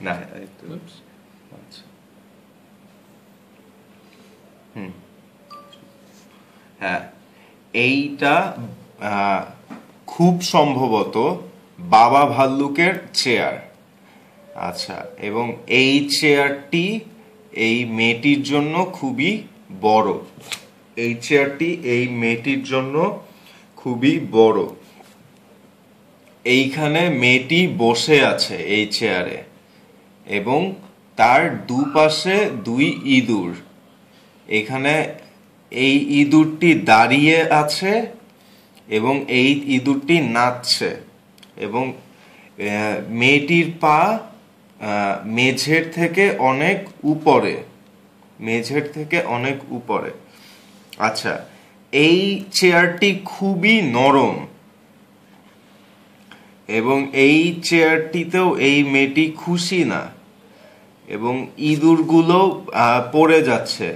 না আচ্ছা হ্যাঁ, এইটা খুব সম্ভবত বাবা ভাল্লুকের চেয়ার। আচ্ছা, এবং এই চেয়ারটি এই মেয়েটির জন্য খুবই বড়। এই চেয়ারটি এই মেয়েটির জন্য খুবই বড়। এইখানে মেয়েটি বসে আছে এই চেয়ারে, এবং তার দুপাশে দুই ইঁদুর। এখানে এই ইঁদুরটি দাঁড়িয়ে আছে এবং এই ইঁদুরটি নাচছে, এবং মেয়েটির পা মেঝের থেকে অনেক উপরে, মেঝের থেকে অনেক উপরে। আচ্ছা, এই চেয়ারটি খুবই নরম, এবং এই চেয়ারটিতেও এই মেয়েটি খুশি না, এবং ইঁদুরগুলো পড়ে যাচ্ছে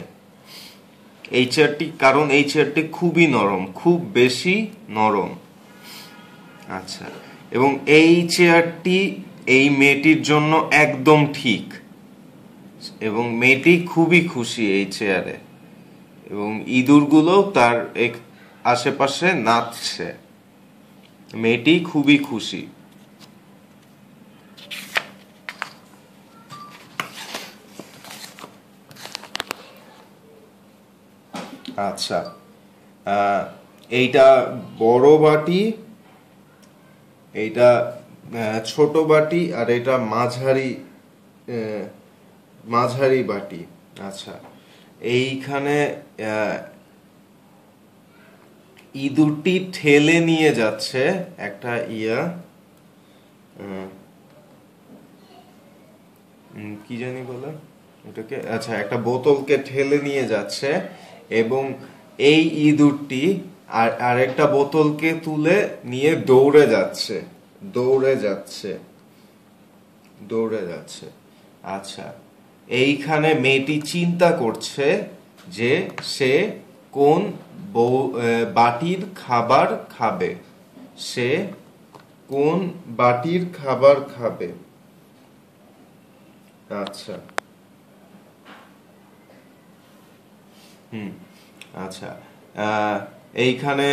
এই চেয়ারটি, কারণ এই চেয়ারটি খুবই নরম, খুব বেশি নরম। আচ্ছা, এবং এই চেয়ারটি এই মেয়েটির জন্য একদম ঠিক, এবং মেয়েটি খুবই খুশি এই চেয়ারে, এবং ইঁদুরগুলো তার আশেপাশে নাচছে। মেয়েটি খুবই খুশি। আচ্ছা, এইটা বড় বাটি, এইটা ছোট বাটি, আর এটা মাঝারি বাটি। আচ্ছা, এইখানে ইঁদুরটি ঠেলে নিয়ে যাচ্ছে একটা কি জানি বলে এটাকে, আচ্ছা, একটা বোতলকে ঠেলে নিয়ে যাচ্ছে, এবং এই ইঁদুরটি আরেকটা বোতলকে তুলে নিয়ে দৌড়ে যাচ্ছে। আচ্ছা, এইখানে মেয়েটি চিন্তা করছে যে সে কোন বাটির খাবার খাবে, সে কোন বাটির খাবার খাবে। আচ্ছা, আচ্ছা, এইখানে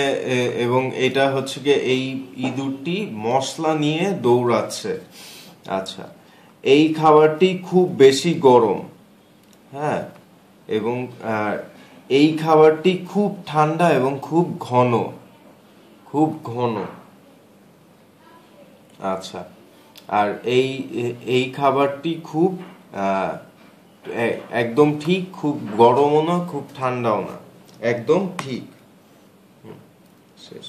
এবং এটা হচ্ছে গিয়ে এই ইঁদুরটি মশলা নিয়ে দৌড়াচ্ছে। আচ্ছা, এই খাবারটি খুব বেশি গরম, হ্যাঁ, এবং এই খাবারটি খুব ঠান্ডা এবং খুব ঘন। আচ্ছা, আর এই খাবারটি খুব একদম ঠিক, খুব গরমও না, খুব ঠান্ডাও না, একদম ঠিক। শেষ।